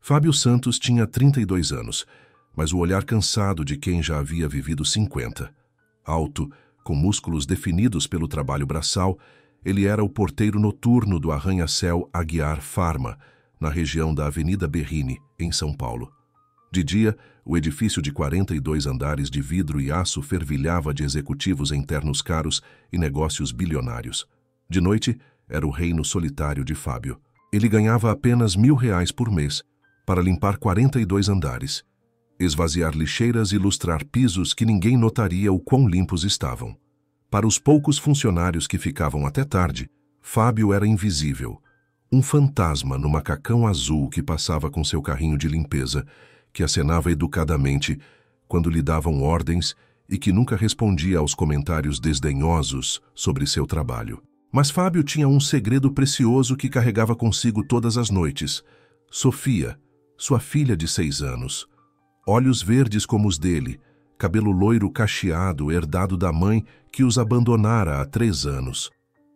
Fábio Santos tinha 32 anos, mas o olhar cansado de quem já havia vivido 50. Alto, com músculos definidos pelo trabalho braçal, ele era o porteiro noturno do arranha-céu Aguiar Farma, na região da Avenida Berrini, em São Paulo. De dia, o edifício de 42 andares de vidro e aço fervilhava de executivos em ternos caros e negócios bilionários. De noite, era o reino solitário de Fábio. Ele ganhava apenas R$ 1.000 por mês para limpar 42 andares, esvaziar lixeiras e lustrar pisos que ninguém notaria o quão limpos estavam. Para os poucos funcionários que ficavam até tarde, Fábio era invisível, um fantasma no macacão azul que passava com seu carrinho de limpeza, que acenava educadamente quando lhe davam ordens e que nunca respondia aos comentários desdenhosos sobre seu trabalho. Mas Fábio tinha um segredo precioso que carregava consigo todas as noites. Sofia, sua filha de 6 anos. Olhos verdes como os dele, cabelo loiro cacheado herdado da mãe que os abandonara há 3 anos.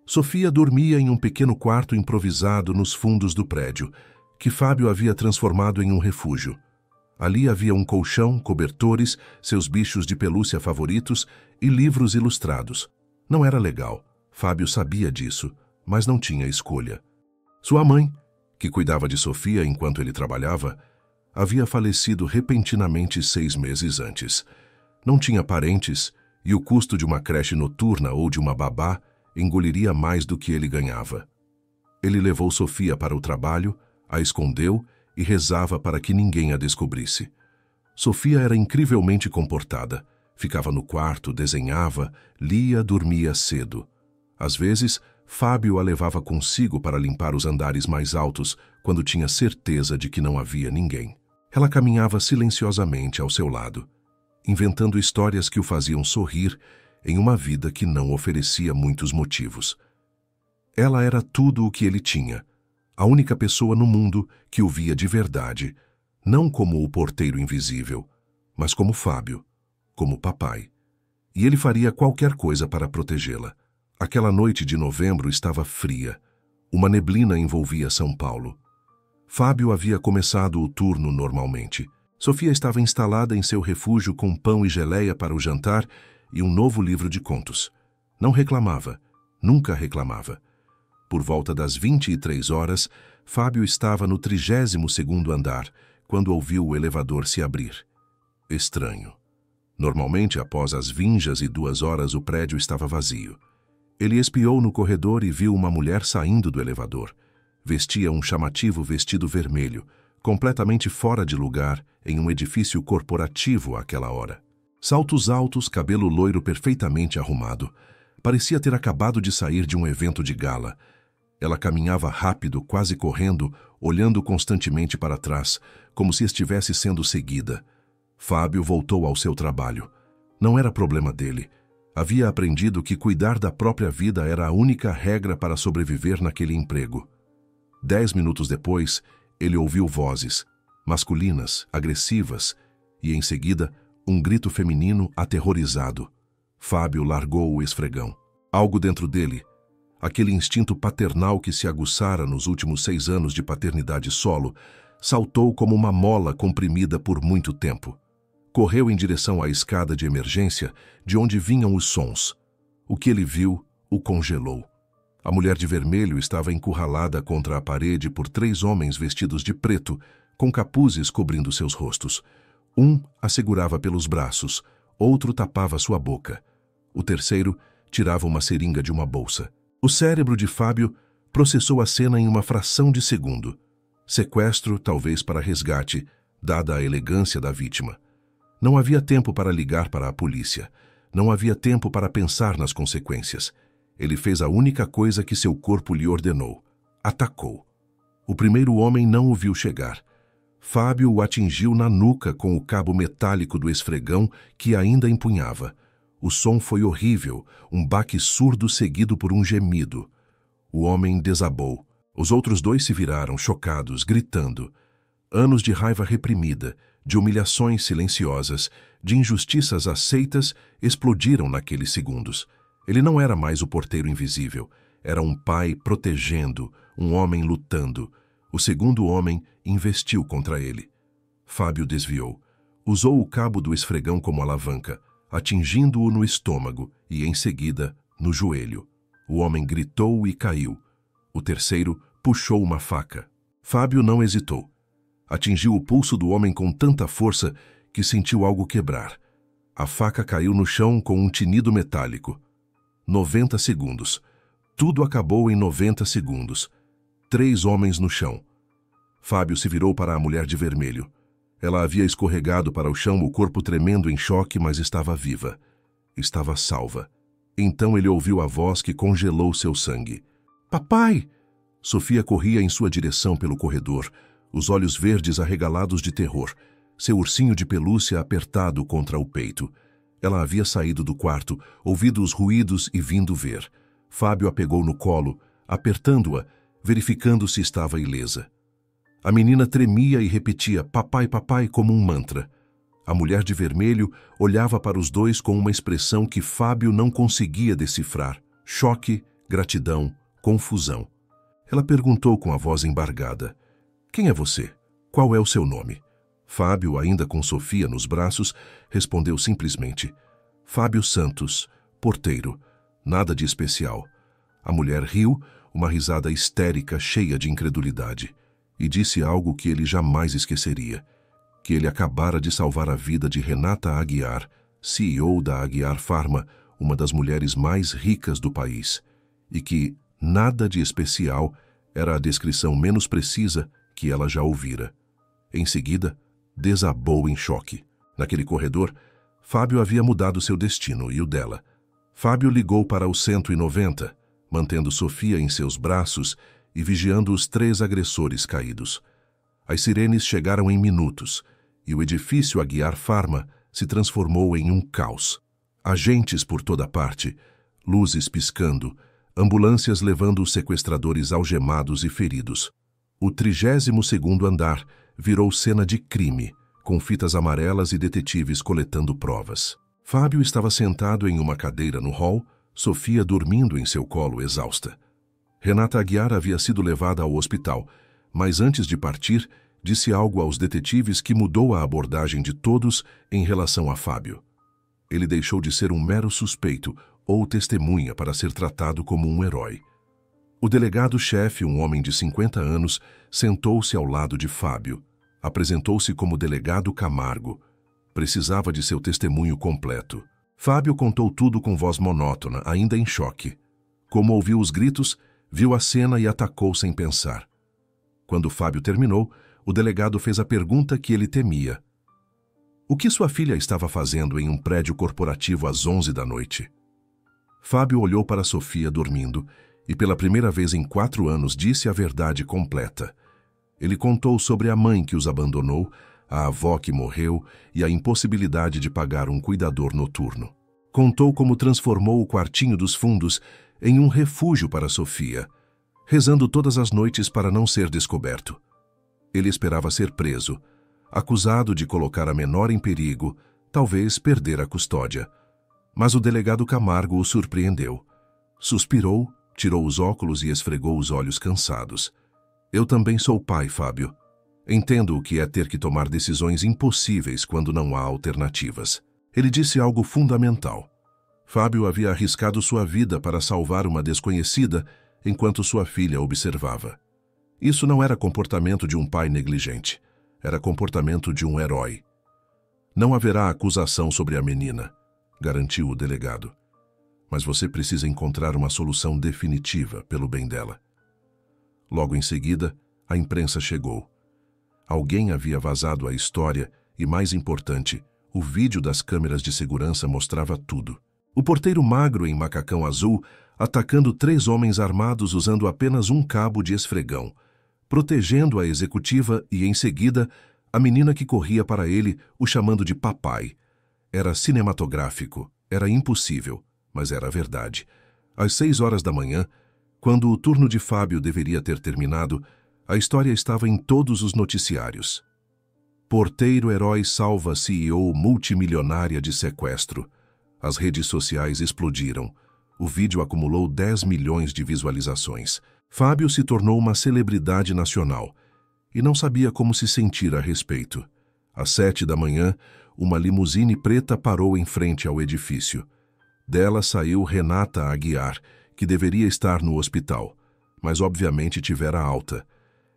Sofia dormia em um pequeno quarto improvisado nos fundos do prédio, que Fábio havia transformado em um refúgio. Ali havia um colchão, cobertores, seus bichos de pelúcia favoritos e livros ilustrados. Não era legal, Fábio sabia disso, mas não tinha escolha. Sua mãe, que cuidava de Sofia enquanto ele trabalhava, havia falecido repentinamente 6 meses antes. Não tinha parentes e o custo de uma creche noturna ou de uma babá engoliria mais do que ele ganhava. Ele levou Sofia para o trabalho, a escondeu e rezava para que ninguém a descobrisse. Sofia era incrivelmente comportada. Ficava no quarto, desenhava, lia, dormia cedo. Às vezes, Fábio a levava consigo para limpar os andares mais altos, quando tinha certeza de que não havia ninguém. Ela caminhava silenciosamente ao seu lado, inventando histórias que o faziam sorrir em uma vida que não oferecia muitos motivos. Ela era tudo o que ele tinha, a única pessoa no mundo que o via de verdade, não como o porteiro invisível, mas como Fábio, como papai. E ele faria qualquer coisa para protegê-la. Aquela noite de novembro estava fria. Uma neblina envolvia São Paulo. Fábio havia começado o turno normalmente. Sofia estava instalada em seu refúgio com pão e geleia para o jantar e um novo livro de contos. Não reclamava, nunca reclamava. Por volta das 23 horas, Fábio estava no 32º andar, quando ouviu o elevador se abrir. Estranho. Normalmente, após as 22 horas, o prédio estava vazio. Ele espiou no corredor e viu uma mulher saindo do elevador. Vestia um chamativo vestido vermelho, completamente fora de lugar em um edifício corporativo àquela hora. Saltos altos, cabelo loiro perfeitamente arrumado. Parecia ter acabado de sair de um evento de gala. Ela caminhava rápido, quase correndo, olhando constantemente para trás, como se estivesse sendo seguida. Fábio voltou ao seu trabalho. Não era problema dele. Havia aprendido que cuidar da própria vida era a única regra para sobreviver naquele emprego. 10 minutos depois, ele ouviu vozes, masculinas, agressivas, e em seguida, um grito feminino aterrorizado. Fábio largou o esfregão. Algo dentro dele, aquele instinto paternal que se aguçara nos últimos 6 anos de paternidade solo, saltou como uma mola comprimida por muito tempo. Correu em direção à escada de emergência, de onde vinham os sons. O que ele viu o congelou. A mulher de vermelho estava encurralada contra a parede por 3 homens vestidos de preto, com capuzes cobrindo seus rostos. Um a segurava pelos braços, outro tapava sua boca. O terceiro tirava uma seringa de uma bolsa. O cérebro de Fábio processou a cena em uma fração de segundo. Sequestro, talvez para resgate, dada a elegância da vítima. Não havia tempo para ligar para a polícia. Não havia tempo para pensar nas consequências. Ele fez a única coisa que seu corpo lhe ordenou. Atacou. O primeiro homem não o viu chegar. Fábio o atingiu na nuca com o cabo metálico do esfregão que ainda empunhava. O som foi horrível, um baque surdo seguido por um gemido. O homem desabou. Os outros 2 se viraram, chocados, gritando. Anos de raiva reprimida, de humilhações silenciosas, de injustiças aceitas, explodiram naqueles segundos. Ele não era mais o porteiro invisível. Era um pai protegendo, um homem lutando. O segundo homem investiu contra ele. Fábio desviou. Usou o cabo do esfregão como alavanca, atingindo-o no estômago e, em seguida, no joelho. O homem gritou e caiu. O terceiro puxou uma faca. Fábio não hesitou. Atingiu o pulso do homem com tanta força que sentiu algo quebrar. A faca caiu no chão com um tinido metálico. 90 segundos. Tudo acabou em 90 segundos. 3 homens no chão. Fábio se virou para a mulher de vermelho. Ela havia escorregado para o chão, o corpo tremendo em choque, mas estava viva. Estava salva. Então ele ouviu a voz que congelou seu sangue. Papai! Sofia corria em sua direção pelo corredor, os olhos verdes arregalados de terror, seu ursinho de pelúcia apertado contra o peito. Ela havia saído do quarto, ouvido os ruídos e vindo ver. Fábio a pegou no colo, apertando-a, verificando se estava ilesa. A menina tremia e repetia papai, papai como um mantra. A mulher de vermelho olhava para os dois com uma expressão que Fábio não conseguia decifrar. Choque, gratidão, confusão. Ela perguntou com a voz embargada. Quem é você? Qual é o seu nome? Fábio, ainda com Sofia nos braços, respondeu simplesmente. Fábio Santos, porteiro. Nada de especial. A mulher riu, uma risada histérica cheia de incredulidade, e disse algo que ele jamais esqueceria. Que ele acabara de salvar a vida de Renata Aguiar, CEO da Aguiar Pharma, uma das mulheres mais ricas do país, e que nada de especial era a descrição menos precisa que ela já ouvira. Em seguida, desabou em choque. Naquele corredor, Fábio havia mudado seu destino e o dela. Fábio ligou para o 190, mantendo Sofia em seus braços e vigiando os 3 agressores caídos. As sirenes chegaram em minutos, e o edifício Aguiar Pharma se transformou em um caos. Agentes por toda parte, luzes piscando, ambulâncias levando os sequestradores algemados e feridos. O 32º andar virou cena de crime, com fitas amarelas e detetives coletando provas. Fábio estava sentado em uma cadeira no hall, Sofia dormindo em seu colo exausta. Renata Aguiar havia sido levada ao hospital, mas antes de partir, disse algo aos detetives que mudou a abordagem de todos em relação a Fábio. Ele deixou de ser um mero suspeito ou testemunha para ser tratado como um herói. O delegado-chefe, um homem de 50 anos, sentou-se ao lado de Fábio. Apresentou-se como delegado Camargo. Precisava de seu testemunho completo. Fábio contou tudo com voz monótona, ainda em choque. Como ouviu os gritos, viu a cena e atacou sem pensar. Quando Fábio terminou, o delegado fez a pergunta que ele temia. O que sua filha estava fazendo em um prédio corporativo às 11 da noite? Fábio olhou para Sofia dormindo e, pela primeira vez em 4 anos, disse a verdade completa. Ele contou sobre a mãe que os abandonou, a avó que morreu e a impossibilidade de pagar um cuidador noturno. Contou como transformou o quartinho dos fundos em um refúgio para Sofia, rezando todas as noites para não ser descoberto. Ele esperava ser preso, acusado de colocar a menor em perigo, talvez perder a custódia. Mas o delegado Camargo o surpreendeu. Suspirou, tirou os óculos e esfregou os olhos cansados. Eu também sou pai, Fábio. Entendo o que é ter que tomar decisões impossíveis quando não há alternativas. Ele disse algo fundamental. Fábio havia arriscado sua vida para salvar uma desconhecida enquanto sua filha observava. Isso não era comportamento de um pai negligente. Era comportamento de um herói. Não haverá acusação sobre a menina, garantiu o delegado. Mas você precisa encontrar uma solução definitiva pelo bem dela. Logo em seguida, a imprensa chegou. Alguém havia vazado a história e, mais importante, o vídeo das câmeras de segurança mostrava tudo. O porteiro magro em macacão azul atacando 3 homens armados usando apenas um cabo de esfregão, protegendo a executiva e, em seguida, a menina que corria para ele, o chamando de papai. Era cinematográfico, era impossível, mas era verdade. Às 6 horas da manhã, quando o turno de Fábio deveria ter terminado, a história estava em todos os noticiários. Porteiro herói salva CEO multimilionária de sequestro. As redes sociais explodiram. O vídeo acumulou 10 milhões de visualizações. Fábio se tornou uma celebridade nacional e não sabia como se sentir a respeito. Às 7 da manhã, uma limusine preta parou em frente ao edifício. Dela saiu Renata Aguiar, que deveria estar no hospital, mas obviamente tivera alta.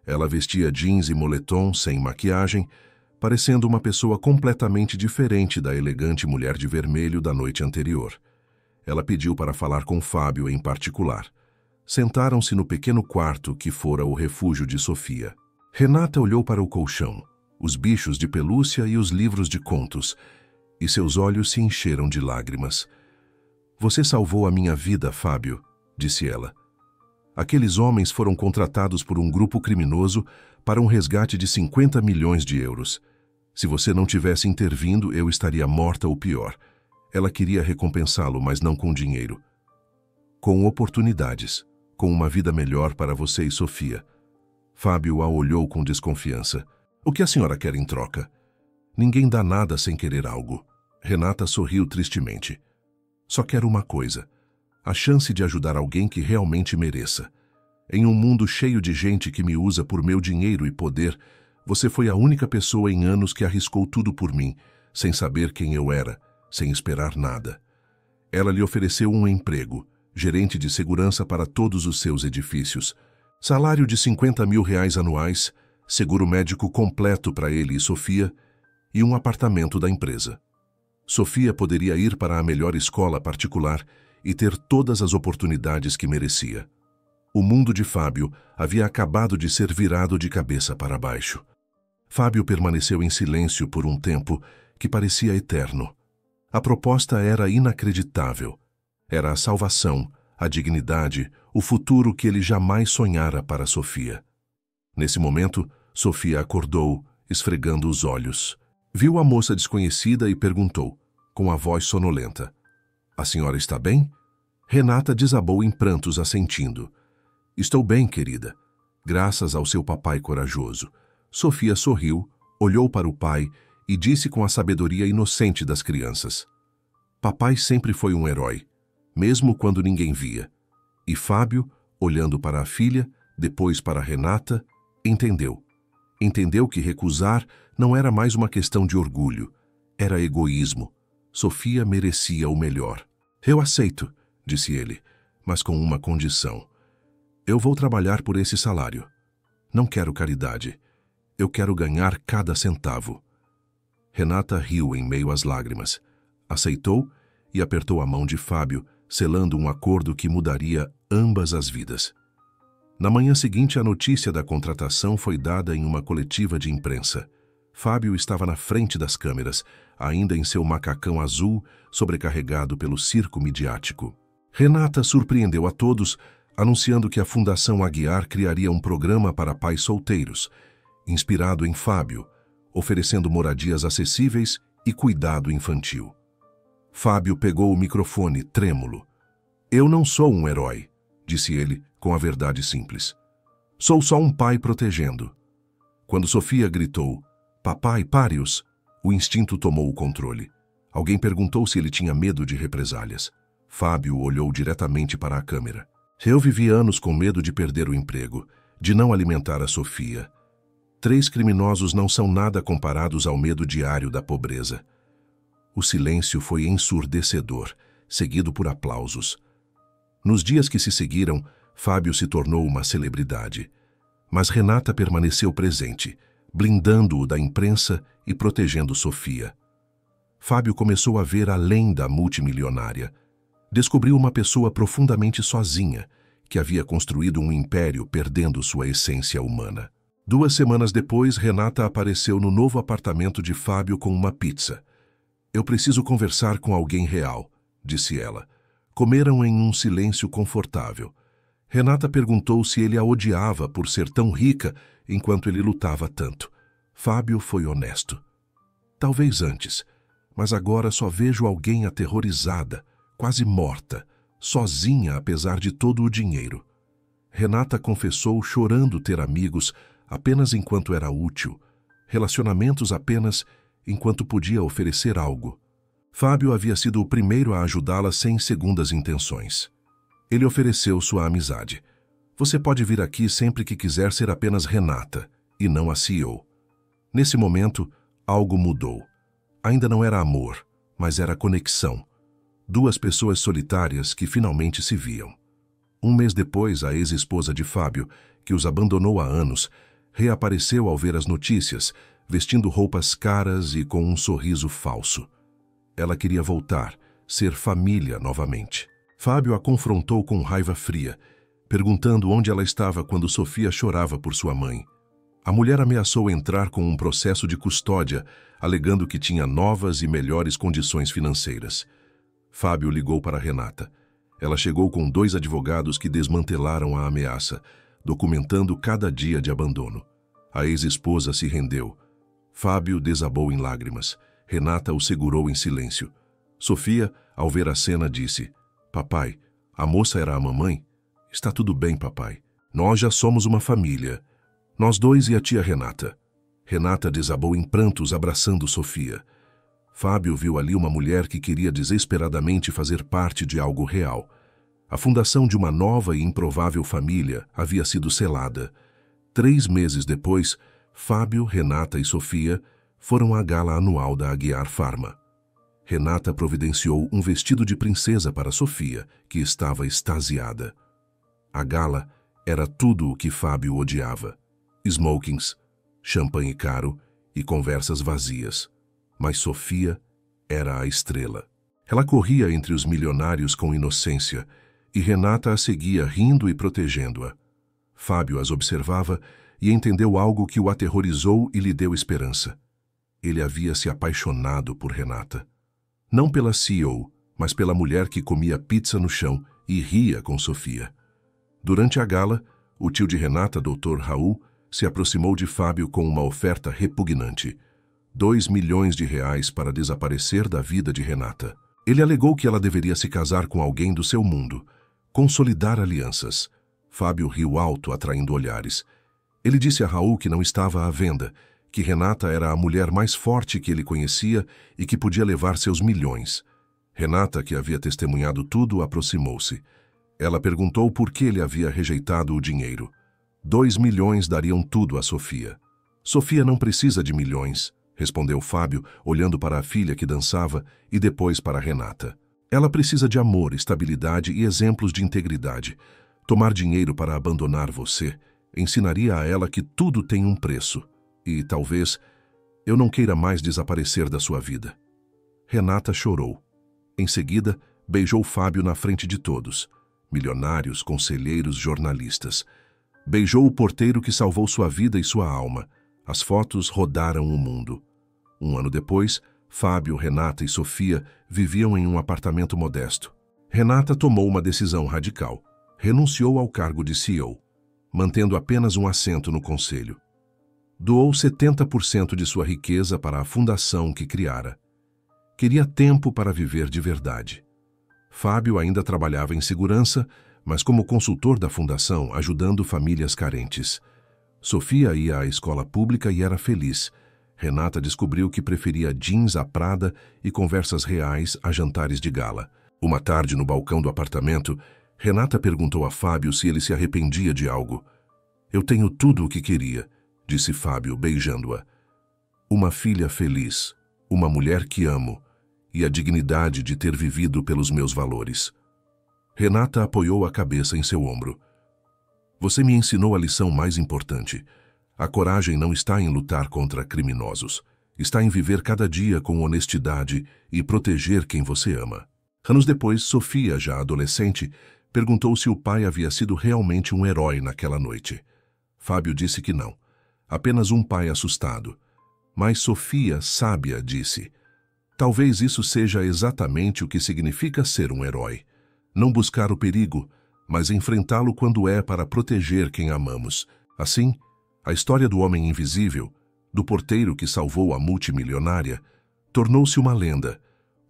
Ela vestia jeans e moletom sem maquiagem, parecendo uma pessoa completamente diferente da elegante mulher de vermelho da noite anterior. Ela pediu para falar com Fábio em particular. Sentaram-se no pequeno quarto que fora o refúgio de Sofia. Renata olhou para o colchão, os bichos de pelúcia e os livros de contos, e seus olhos se encheram de lágrimas. "Você salvou a minha vida, Fábio", disse ela. "Aqueles homens foram contratados por um grupo criminoso para um resgate de 50 milhões de euros. Se você não tivesse intervindo, eu estaria morta ou pior. Ela queria recompensá-lo, mas não com dinheiro. Com oportunidades, com uma vida melhor para você e Sofia." Fábio a olhou com desconfiança. "O que a senhora quer em troca?" "Ninguém dá nada sem querer algo." Renata sorriu tristemente. "Só quero uma coisa: a chance de ajudar alguém que realmente mereça. Em um mundo cheio de gente que me usa por meu dinheiro e poder, você foi a única pessoa em anos que arriscou tudo por mim, sem saber quem eu era, sem esperar nada." Ela lhe ofereceu um emprego, gerente de segurança para todos os seus edifícios, salário de 50 mil reais anuais, seguro médico completo para ele e Sofia, e um apartamento da empresa. Sofia poderia ir para a melhor escola particular e ter todas as oportunidades que merecia. O mundo de Fábio havia acabado de ser virado de cabeça para baixo. Fábio permaneceu em silêncio por um tempo que parecia eterno. A proposta era inacreditável. Era a salvação, a dignidade, o futuro que ele jamais sonhara para Sofia. Nesse momento, Sofia acordou, esfregando os olhos. Viu a moça desconhecida e perguntou, com a voz sonolenta: "A senhora está bem?" Renata desabou em prantos, assentindo. "Estou bem, querida, graças ao seu papai corajoso." Sofia sorriu, olhou para o pai e disse com a sabedoria inocente das crianças: "Papai sempre foi um herói, mesmo quando ninguém via." E Fábio, olhando para a filha, depois para Renata, entendeu. Entendeu que recusar não era mais uma questão de orgulho, era egoísmo. Sofia merecia o melhor. "Eu aceito", disse ele, "mas com uma condição. Eu vou trabalhar por esse salário. Não quero caridade. Eu quero ganhar cada centavo." Renata riu em meio às lágrimas. Aceitou e apertou a mão de Fábio, selando um acordo que mudaria ambas as vidas. Na manhã seguinte, a notícia da contratação foi dada em uma coletiva de imprensa. Fábio estava na frente das câmeras, ainda em seu macacão azul, sobrecarregado pelo circo midiático. Renata surpreendeu a todos, anunciando que a Fundação Aguiar criaria um programa para pais solteiros, inspirado em Fábio, oferecendo moradias acessíveis e cuidado infantil. Fábio pegou o microfone, trêmulo. "Eu não sou um herói", disse ele, com a verdade simples. "Sou só um pai protegendo." Quando Sofia gritou, "Papai, pare-os", o instinto tomou o controle. Alguém perguntou se ele tinha medo de represálias. Fábio olhou diretamente para a câmera. "Eu vivi anos com medo de perder o emprego, de não alimentar a Sofia. 3 criminosos não são nada comparados ao medo diário da pobreza." O silêncio foi ensurdecedor, seguido por aplausos. Nos dias que se seguiram, Fábio se tornou uma celebridade. Mas Renata permaneceu presente, blindando-o da imprensa e protegendo Sofia. Fábio começou a ver além da multimilionária. Descobriu uma pessoa profundamente sozinha, que havia construído um império perdendo sua essência humana. 2 semanas depois, Renata apareceu no novo apartamento de Fábio com uma pizza. "Eu preciso conversar com alguém real", disse ela. Comeram em um silêncio confortável. Renata perguntou se ele a odiava por ser tão rica enquanto ele lutava tanto. Fábio foi honesto. "Talvez antes, mas agora só vejo alguém aterrorizada, quase morta, sozinha apesar de todo o dinheiro." Renata confessou chorando ter amigos apenas enquanto era útil, relacionamentos apenas enquanto podia oferecer algo. Fábio havia sido o primeiro a ajudá-la sem segundas intenções. Ele ofereceu sua amizade. "Você pode vir aqui sempre que quiser ser apenas Renata", e não a CEO. Nesse momento, algo mudou. Ainda não era amor, mas era conexão. Duas pessoas solitárias que finalmente se viam. Um mês depois, a ex-esposa de Fábio, que os abandonou há anos, reapareceu ao ver as notícias, vestindo roupas caras e com um sorriso falso. Ela queria voltar, ser família novamente. Fábio a confrontou com raiva fria, perguntando onde ela estava quando Sofia chorava por sua mãe. A mulher ameaçou entrar com um processo de custódia, alegando que tinha novas e melhores condições financeiras. Fábio ligou para Renata. Ela chegou com 2 advogados que desmantelaram a ameaça, documentando cada dia de abandono. A ex-esposa se rendeu. Fábio desabou em lágrimas. Renata o segurou em silêncio. Sofia, ao ver a cena, disse: "Papai, a moça era a mamãe? Está tudo bem, papai. Nós já somos uma família. Nós dois e a tia Renata." Renata desabou em prantos, abraçando Sofia. Fábio viu ali uma mulher que queria desesperadamente fazer parte de algo real. A fundação de uma nova e improvável família havia sido selada. 3 meses depois, Fábio, Renata e Sofia foram à gala anual da Aguiar Pharma. Renata providenciou um vestido de princesa para Sofia, que estava extasiada. A gala era tudo o que Fábio odiava. Smokings, champanhe caro e conversas vazias. Mas Sofia era a estrela. Ela corria entre os milionários com inocência, e Renata a seguia rindo e protegendo-a. Fábio as observava e entendeu algo que o aterrorizou e lhe deu esperança. Ele havia se apaixonado por Renata. Não pela CEO, mas pela mulher que comia pizza no chão e ria com Sofia. Durante a gala, o tio de Renata, Dr. Raul, se aproximou de Fábio com uma oferta repugnante: R$2 milhões para desaparecer da vida de Renata. Ele alegou que ela deveria se casar com alguém do seu mundo, consolidar alianças. Fábio riu alto, atraindo olhares. Ele disse a Raul que não estava à venda, que Renata era a mulher mais forte que ele conhecia e que podia levar seus milhões. Renata, que havia testemunhado tudo, aproximou-se. Ela perguntou por que ele havia rejeitado o dinheiro. 2 milhões dariam tudo a Sofia. Sofia não precisa de milhões, respondeu Fábio, olhando para a filha que dançava e depois para Renata. Ela precisa de amor, estabilidade e exemplos de integridade. Tomar dinheiro para abandonar você ensinaria a ela que tudo tem um preço. E, talvez, eu não queira mais desaparecer da sua vida. Renata chorou. Em seguida, beijou Fábio na frente de todos. Milionários, conselheiros, jornalistas. Beijou o porteiro que salvou sua vida e sua alma. As fotos rodaram o mundo. 1 ano depois, Fábio, Renata e Sofia viviam em um apartamento modesto. Renata tomou uma decisão radical. Renunciou ao cargo de CEO, mantendo apenas um assento no conselho. Doou 70% de sua riqueza para a fundação que criara. Queria tempo para viver de verdade. Fábio ainda trabalhava em segurança, mas como consultor da fundação, ajudando famílias carentes. Sofia ia à escola pública e era feliz. Renata descobriu que preferia jeans à Prada e conversas reais a jantares de gala. Uma tarde, no balcão do apartamento, Renata perguntou a Fábio se ele se arrependia de algo. "Eu tenho tudo o que queria", disse Fábio, beijando-a. "Uma filha feliz, uma mulher que amo e a dignidade de ter vivido pelos meus valores." Renata apoiou a cabeça em seu ombro. "Você me ensinou a lição mais importante. A coragem não está em lutar contra criminosos. Está em viver cada dia com honestidade e proteger quem você ama." Anos depois, Sofia, já adolescente, perguntou se o pai havia sido realmente um herói naquela noite. Fábio disse que não. Apenas um pai assustado. Mas Sofia, sábia, disse: "Talvez isso seja exatamente o que significa ser um herói. Não buscar o perigo, mas enfrentá-lo quando é para proteger quem amamos." Assim, a história do homem invisível, do porteiro que salvou a multimilionária, tornou-se uma lenda,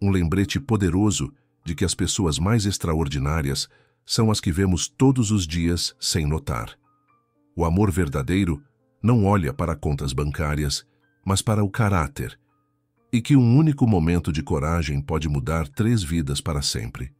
um lembrete poderoso de que as pessoas mais extraordinárias são as que vemos todos os dias sem notar. O amor verdadeiro não olha para contas bancárias, mas para o caráter, e que um único momento de coragem pode mudar 3 vidas para sempre.